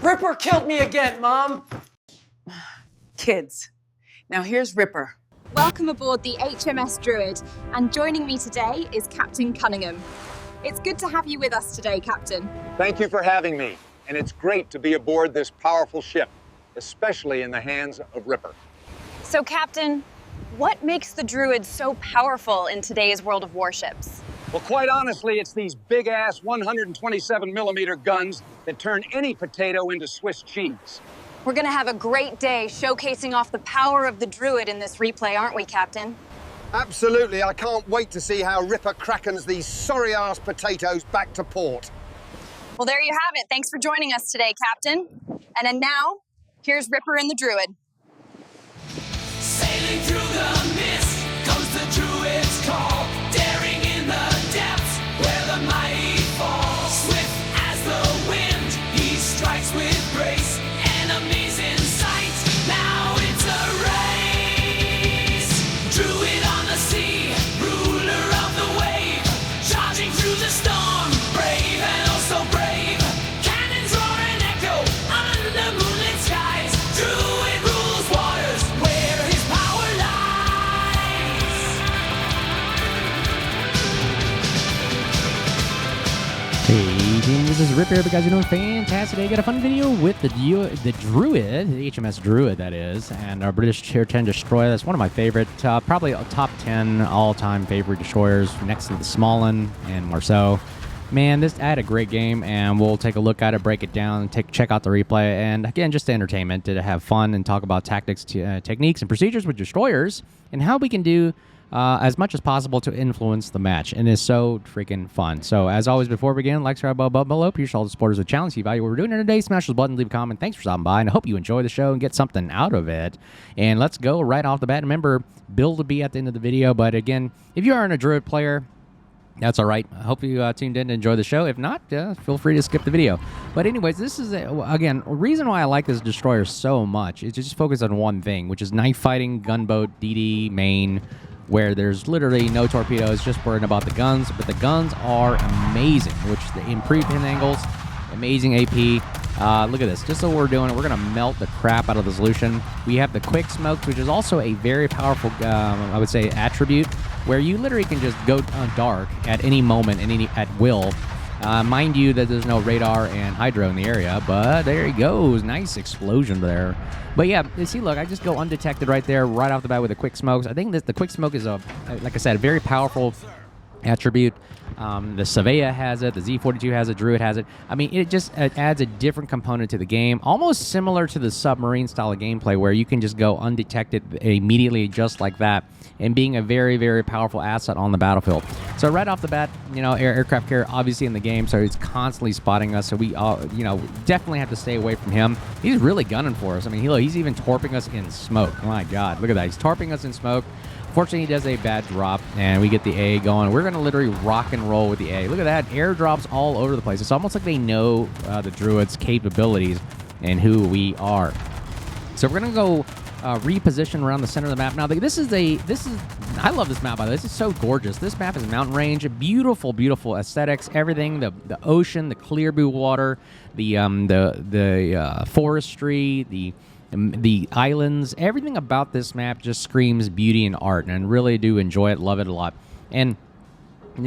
Ripper killed me again, Mom! Kids, now here's Ripper. Welcome aboard the HMS Druid, and joining me today is Captain Cunningham. It's good to have you with us today, Captain. Thank you for having me, and it's great to be aboard this powerful ship, especially in the hands of Ripper. So, Captain, what makes the Druid so powerful in today's World of Warships? Well, quite honestly, it's these big-ass 127-millimeter guns that turn any potato into Swiss cheese. We're gonna have a great day showcasing off the power of the Druid in this replay, aren't we, Captain? Absolutely. I can't wait to see how Ripper Krakens these sorry-ass potatoes back to port. Well, there you have it. Thanks for joining us today, Captain. And then now, here's Ripper and the Druid. Sailing through the mist comes the Druid's call, daring in the depths where the mighty fall. Swift as the wind, he strikes with grace. Amazing sight, now it's a race. Druid on the sea, ruler of the wave, charging through the storm, brave and oh so brave. Cannons roar and echo under moonlit skies. Druid rules waters where his power lies. Hey team, this is Ripper. Hope you guys are doing fantastic today. Got a fun video with the Druid, the HMS Druid that is, and our British Tier 10 destroyer. That's one of my favorite, probably a top 10 all-time favorite destroyers, next to the Smollin and Marceau. Man, I had a great game, and we'll take a look at it, break it down, check out the replay, and again, just entertainment, to have fun and talk about tactics, techniques, and procedures with destroyers, and how we can do as much as possible to influence the match, and it's so freaking fun. So, as always, before we begin, like, subscribe, above, below. Appreciate all the supporters of the channel. See value what we're doing here today. Smash those buttons, leave a comment. Thanks for stopping by, and I hope you enjoy the show and get something out of it. And let's go right off the bat. Remember, Bill will be at the end of the video, but again, if you aren't a Druid player, that's all right. I hope you tuned in to enjoy the show. If not, feel free to skip the video. But anyways, this is, again, a reason why I like this destroyer so much is to just focus on one thing, which is knife fighting, gunboat, DD, main, where there's literally no torpedoes, just worrying about the guns. But the guns are amazing, which the improved pin angles, amazing AP. Look at this. Just so we're doing it, we're going to melt the crap out of the solution. We have the quick smokes, which is also a very powerful, I would say, attribute, where you literally can just go dark at any moment and at will. Mind you that there's no radar and hydro in the area, but there he goes. Nice explosion there. But yeah, you see, look, I just go undetected right there, right off the bat with the quick smokes. I think that the quick smoke is, like I said, a very powerful attribute. The Savea has it, the Z42 has it, Druid has it. I mean, it just adds a different component to the game, almost similar to the submarine style of gameplay, where you can just go undetected immediately just like that, and being a very, very powerful asset on the battlefield. So right off the bat, you know, aircraft carrier obviously in the game, so he's constantly spotting us, so we you know, definitely have to stay away from him. He's really gunning for us. I mean, he's even torping us in smoke. Oh my God, look at that. He's torping us in smoke. Fortunately, he does a bad drop, and we get the A going. We're going to literally rock and roll with the A. Look at that. Airdrops all over the place. It's almost like they know the Druid's capabilities and who we are. So we're going to go reposition around the center of the map. Now, I love this map, by the way. This is so gorgeous. This map is mountain range. Beautiful, beautiful aesthetics. Everything, the ocean, the clear blue water, the forestry, the islands, everything about this map just screams beauty and art, and really do enjoy it, love it a lot. And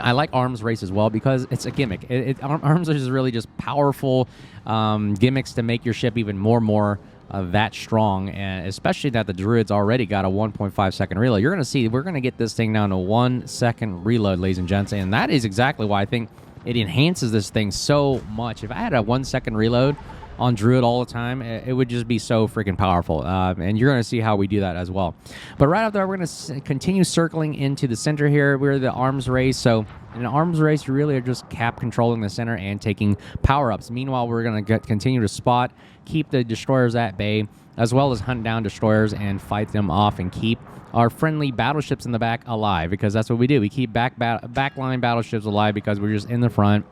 I like Arms Race as well because it's a gimmick. Arms Race is really just powerful gimmicks to make your ship even more that strong, and especially that the Druid's already got a 1.5 second reload. You're going to see we're going to get this thing down to 1 second reload, ladies and gents, and that is exactly why I think it enhances this thing so much. If I had a 1 second reload on Druid all the time, it would just be so freaking powerful. And you're going to see how we do that as well. But right after that, we're going to continue circling into the center here. We're the Arms Race. So in an Arms Race, you really are just cap controlling the center and taking power-ups. Meanwhile, we're going to continue to spot, keep the destroyers at bay, as well as hunt down destroyers and fight them off and keep our friendly battleships in the back alive, because that's what we do. We keep backline battleships alive because we're just in the front,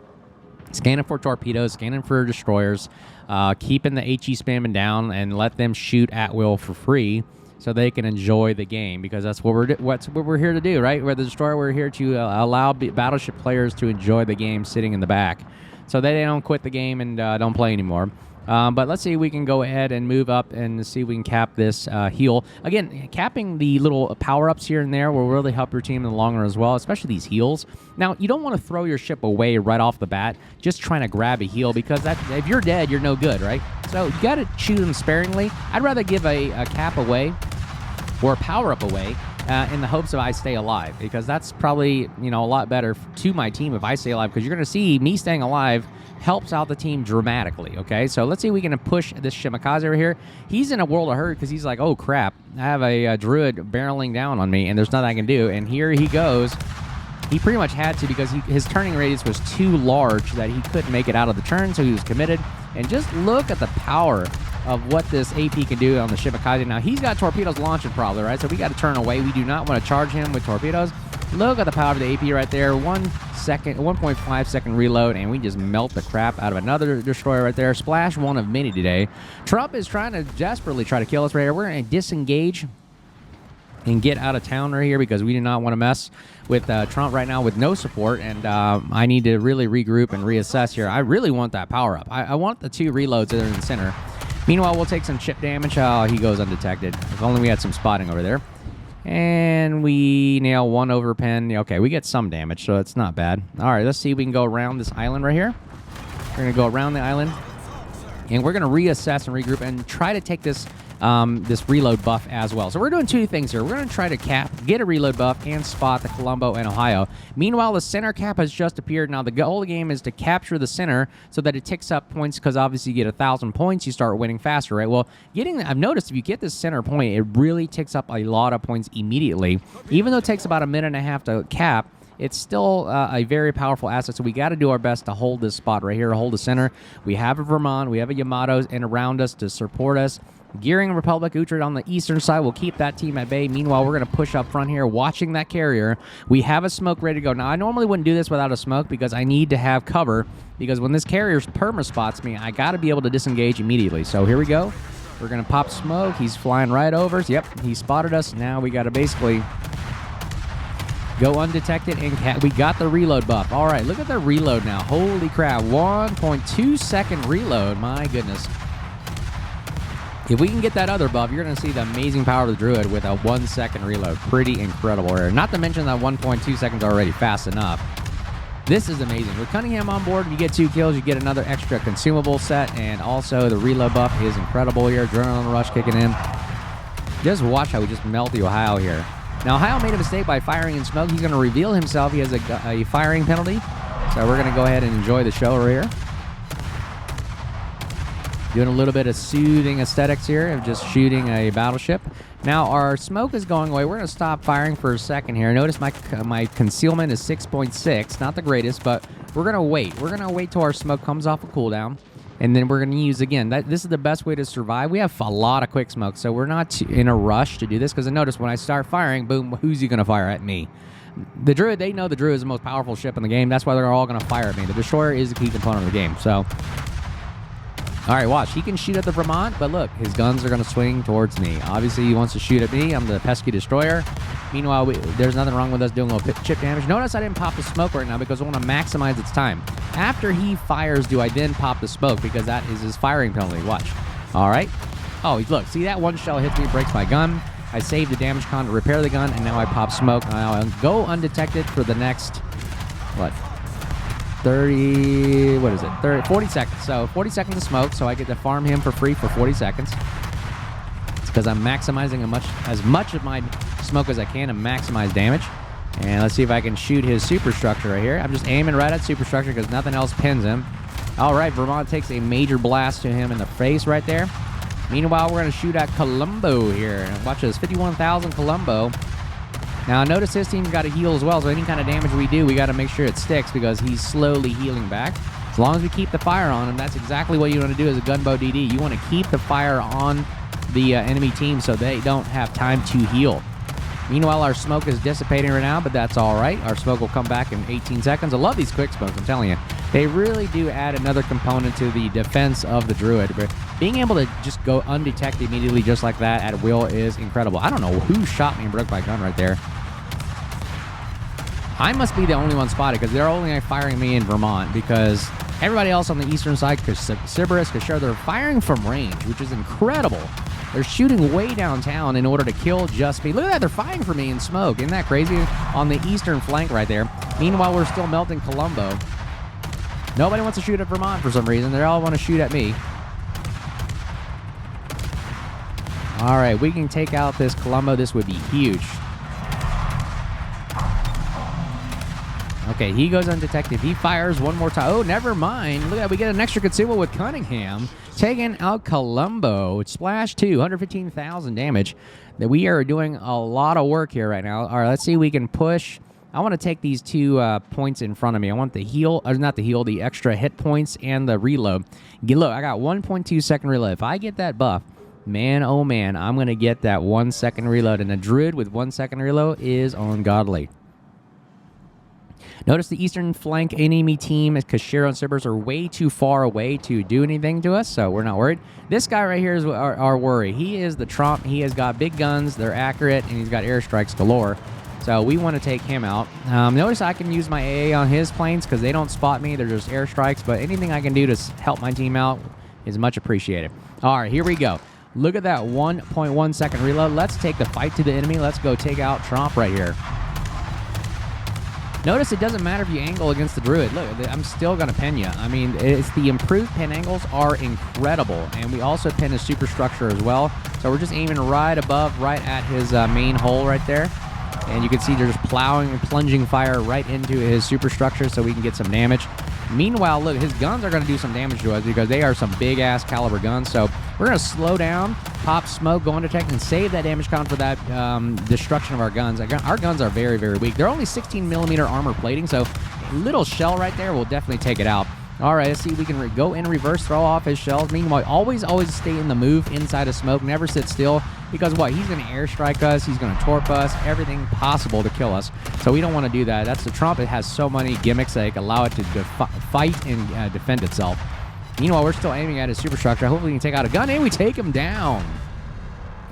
scanning for torpedoes, scanning for destroyers, keeping the HE spamming down, and let them shoot at will for free so they can enjoy the game, because that's what we're here to do, right? We're the destroyer. We're here to allow battleship players to enjoy the game sitting in the back, so they don't quit the game and don't play anymore. But let's see if we can go ahead and move up and see if we can cap this heal. Again, capping the little power-ups here and there will really help your team in the long run as well, especially these heals. Now, you don't want to throw your ship away right off the bat just trying to grab a heal, because if you're dead, you're no good, right? So you got to shoot them sparingly. I'd rather give a cap away or a power-up away in the hopes of I stay alive, because that's probably, you know, a lot better to my team if I stay alive, because you're going to see me staying alive helps out the team dramatically, okay? So let's see if we can push this Shimakaze over here. He's in a world of hurt because he's like, oh, crap, I have a Druid barreling down on me, and there's nothing I can do. And here he goes. He pretty much had to, because his turning radius was too large that he couldn't make it out of the turn, so he was committed. And just look at the power of what this AP can do on the Shimakaze. Now, he's got torpedoes launching probably, right? So we got to turn away. We do not want to charge him with torpedoes. Look at the power of the AP right there. 1.5 second reload, and we just melt the crap out of another destroyer right there. Splash one of many today. Trump is trying to desperately try to kill us right here. We're going to disengage and get out of town right here, because we do not want to mess with Trump right now with no support, and I need to really regroup and reassess here. I really want that power up. I want the 2 reloads that are in the center. Meanwhile, we'll take some chip damage. Oh, he goes undetected. If only we had some spotting over there. And we nail 1 overpen. Okay, we get some damage, so it's not bad. All right, let's see if we can go around this island right here. We're going to go around the island, and we're going to reassess and regroup and try to take this this reload buff as well. So we're doing 2 things here. We're going to try to get a reload buff and spot the Colombo and Ohio. Meanwhile, the center cap has just appeared. Now, the goal of the game is to capture the center so that it ticks up points, because obviously you get 1,000 points, you start winning faster, right? Well, I've noticed if you get this center point, it really ticks up a lot of points immediately. Even though it takes about 1.5 minutes to cap, it's still a very powerful asset, so we got to do our best to hold this spot right here, hold the center. We have a Vermont, we have a Yamato and around us to support us. Gearing Republic Utrecht on the eastern side will keep that team at bay. Meanwhile, we're going to push up front here, watching that carrier. We have a smoke ready to go. Now, I normally wouldn't do this without a smoke, because I need to have cover, because when this carrier perma spots me, I got to be able to disengage immediately. So here we go. We're going to pop smoke. He's flying right over. Yep, he spotted us. Now we got to basically go undetected, and we got the reload buff. All right, look at the reload now. Holy crap, 1.2 second reload. My goodness. If we can get that other buff, you're going to see the amazing power of the Druid with a 1 second reload. Pretty incredible here. Not to mention that 1.2 seconds already fast enough. This is amazing. With Cunningham on board, you get 2 kills, you get another extra consumable set, and also the reload buff is incredible here. Adrenaline rush kicking in. Just watch how we just melt the Ohio here. Now, Ohio made a mistake by firing in smoke. He's going to reveal himself. He has a firing penalty. So we're going to go ahead and enjoy the show right here. Doing a little bit of soothing aesthetics here of just shooting a battleship. Now, our smoke is going away. We're going to stop firing for a second here. Notice my concealment is 6.6. Not the greatest, but we're going to wait. We're going to wait till our smoke comes off a cooldown. And then we're going to use, again, this is the best way to survive. We have a lot of quick smoke, so we're not in a rush to do this. Because notice when I start firing, boom, who's he going to fire at me? The Druid, they know the Druid is the most powerful ship in the game. That's why they're all going to fire at me. The Destroyer is the key component of the game, so... All right, watch. He can shoot at the Vermont, but look, his guns are going to swing towards me. Obviously, he wants to shoot at me. I'm the pesky destroyer. Meanwhile, there's nothing wrong with us doing a little chip damage. Notice I didn't pop the smoke right now because I want to maximize its time. After he fires, do I then pop the smoke, because that is his firing penalty. Watch. All right. Oh, look. See, that one shell hits me, breaks my gun. I save the damage con to repair the gun, and now I pop smoke. I'll go undetected for the next, what? 40 seconds. So 40 seconds of smoke, so I get to farm him for free for 40 seconds. It's because I'm maximizing as much of my smoke as I can to maximize damage. And let's see if I can shoot his superstructure right here. I'm just aiming right at superstructure because nothing else pins him. All right, Vermont takes a major blast to him in the face right there. Meanwhile, we're going to shoot at Colombo here. And watch this, 51,000 Colombo. Now, notice his team's got to heal as well, so any kind of damage we do, we got to make sure it sticks because he's slowly healing back. As long as we keep the fire on him, that's exactly what you want to do as a Gunboat DD. You want to keep the fire on the enemy team so they don't have time to heal. Meanwhile, our smoke is dissipating right now, but that's all right. Our smoke will come back in 18 seconds. I love these quick smokes, I'm telling you. They really do add another component to the defense of the Druid. But being able to just go undetected immediately just like that at will is incredible. I don't know who shot me and broke my gun right there. I must be the only one spotted because they're only firing me in Vermont because Everybody else on the eastern side, Cerberus, Kashera, they're firing from range, which is incredible. They're shooting way downtown in order to kill just me. Look at that, they're firing for me in smoke. Isn't that crazy? On the eastern flank right there. Meanwhile, we're still melting Colombo. Nobody wants to shoot at Vermont for some reason. They all want to shoot at me. All right, we can take out this Colombo. This would be huge. Okay, he goes undetected. He fires one more time. Oh, never mind. Look at that. We get an extra consumable with Cunningham. Taking out Colombo. Splash 2, 115,000 damage. That we are doing a lot of work here right now. All right, let's see if we can push. I want to take these 2 points in front of me. I want the heal, or not the heal, the extra hit points and the reload. Look, I got 1.2 second reload. If I get that buff, man, oh man, I'm going to get that 1 second reload. And a Druid with 1 second reload is ungodly. Notice the eastern flank enemy team, Kashera and Cerberus, are way too far away to do anything to us, so we're not worried. This guy right here is our worry. He is the Trump. He has got big guns. They're accurate, and he's got airstrikes galore. So we want to take him out. Notice I can use my AA on his planes because they don't spot me. They're just airstrikes, but anything I can do to help my team out is much appreciated. All right, here we go. Look at that 1.1 second reload. Let's take the fight to the enemy. Let's go take out Trump right here. Notice it doesn't matter if you angle against the Druid. Look, I'm still going to pin you. I mean, it's the improved pin angles are incredible. And we also pin his superstructure as well. So we're just aiming right above, right at his main hole right there. And you can see they're just plowing and plunging fire right into his superstructure so we can get some damage. Meanwhile, look, his guns are going to do some damage to us because they are some big-ass caliber guns. So we're going to slow down, pop smoke, go undetected, and save that damage count for that destruction of our guns. Our guns are very, very weak. They're only 16mm armor plating, so a little shell right there will definitely take it out. All right, let's see if we can go in reverse, throw off his shells. Meanwhile, always stay in the move inside of smoke. Never sit still because what? He's going to airstrike us. He's going to torp us. Everything possible to kill us. So we don't want to do that. That's the Trump. It has so many gimmicks that allow it to fight and defend itself. Meanwhile, we're still aiming at his superstructure. Hopefully we can take out a gun, and we take him down.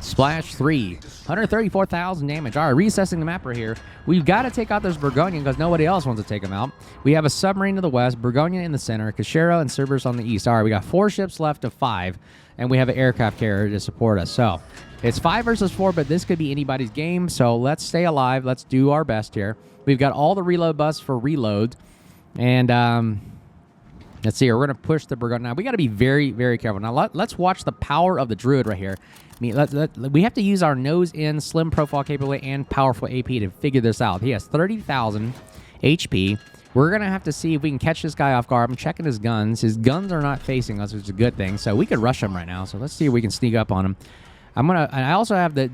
Splash 3, 134,000 damage. All right, reassessing the map right here. We've got to take out this Burgundian because nobody else wants to take him out. We have a submarine to the west, Burgundian in the center, Kashera and Cerberus on the east. All right, we got 4 ships left of 5, and we have an aircraft carrier to support us. So it's 5 versus 4, but this could be anybody's game. So let's stay alive. Let's do our best here. We've got all the reload buffs for reload, and let's see here. We're going to push the Burgundian. Now, we got to be very, very careful. Now, let's watch the power of the Druid right here. I mean, we have to use our nose-in, slim profile capability, and powerful AP to figure this out. He has 30,000 HP. We're going to have to see if we can catch this guy off guard. I'm checking his guns. His guns are not facing us, which is a good thing. So we could rush him right now. So let's see if we can sneak up on him. And I also have the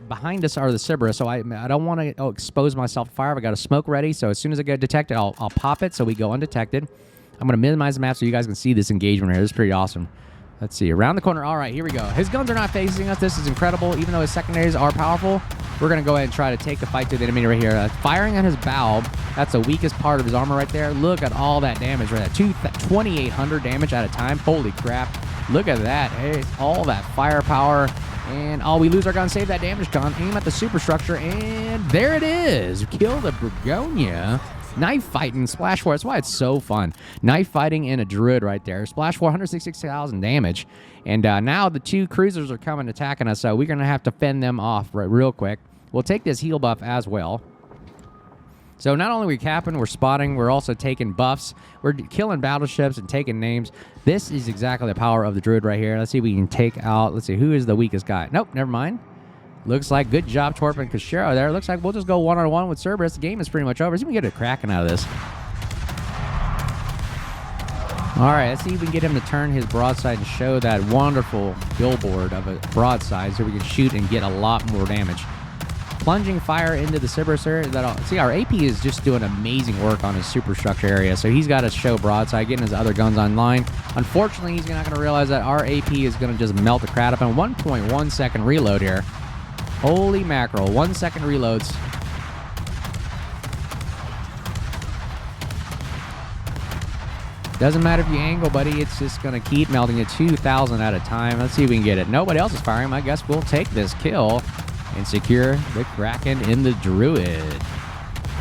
behind us are the Cerberus, so I don't want to expose myself to fire. I got a smoke ready, so as soon as I get detected, I'll pop it so we go undetected. I'm going to minimize the map so you guys can see this engagement here. This is pretty awesome. Let's see, around the corner. All right, here we go. His guns are not facing us. This is incredible. Even though his secondaries are powerful, we're going to go ahead and try to take the fight to the enemy right here. Firing on his bow, that's the weakest part of his armor right there. Look at all that damage right there. 2,800 damage at a time. Holy crap. Look at that. Hey, all that firepower. And, we lose our gun. Save that damage gun. Aim at the superstructure, and there it is. Kill the Burgundian. Knife fighting, Splash 4. That's why it's so fun. Knife fighting in a Druid right there. Splash 4, 166,000 damage. And now the 2 cruisers are coming attacking us, so we're going to have to fend them off real quick. We'll take this heal buff as well. So not only are we capping, we're spotting, we're also taking buffs. We're killing battleships and taking names. This is exactly the power of the Druid right here. Let's see if we can take out, let's see, who is the weakest guy? Nope, never mind. Looks like good job, Torp and Kashera there. Looks like we'll just go one-on-one with Cerberus. The game is pretty much over. See if we can get a Kraken out of this. All right, let's see if we can get him to turn his broadside and show that wonderful billboard of a broadside so we can shoot and get a lot more damage. Plunging fire into the Cerberus area. See, our AP is just doing amazing work on his superstructure area, so he's got to show broadside, getting his other guns online. Unfortunately, he's not going to realize that our AP is going to just melt the crap up. And 1.1 second reload here. Holy mackerel, 1 second reloads. Doesn't matter if you angle, buddy. It's just going to keep melting at 2,000 at a time. Let's see if we can get it. Nobody else is firing. I guess we'll take this kill and secure the Kraken in the Druid.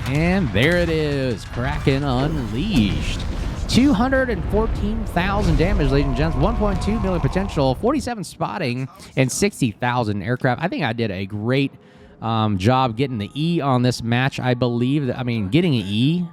And there it is, Kraken Unleashed. 214,000 damage, ladies and gents. 1.2 million potential, 47 spotting, and 60,000 aircraft. I think I did a great job getting the E on this match. I believe that, I mean, getting an E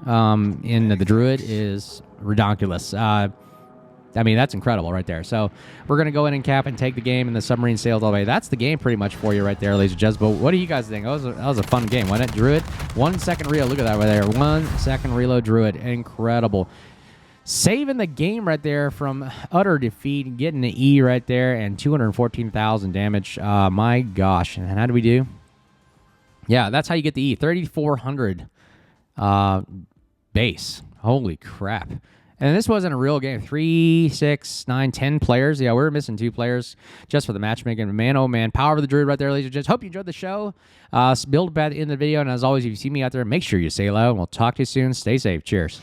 in the Druid is ridiculous. I mean, that's incredible right there. So we're going to go in and cap and take the game, and the submarine sailed all the way. That's the game pretty much for you right there, ladies and gents. But what do you guys think? That was a fun game, wasn't it? Druid, 1 second reload. Look at that right there. 1 second reload Druid. Incredible. Saving the game right there from utter defeat, getting the E right there, and 214,000 damage. My gosh. And how do we do? Yeah, that's how you get the E. 3,400 base. Holy crap. And this wasn't a real game. 3, 6, 9, 10 players. Yeah, we were missing 2 players just for the matchmaking. Man, oh man. Power of the Druid right there, ladies and gents. Hope you enjoyed the show. Build bad in the video. And as always, if you see me out there, make sure you say hello. And we'll talk to you soon. Stay safe. Cheers.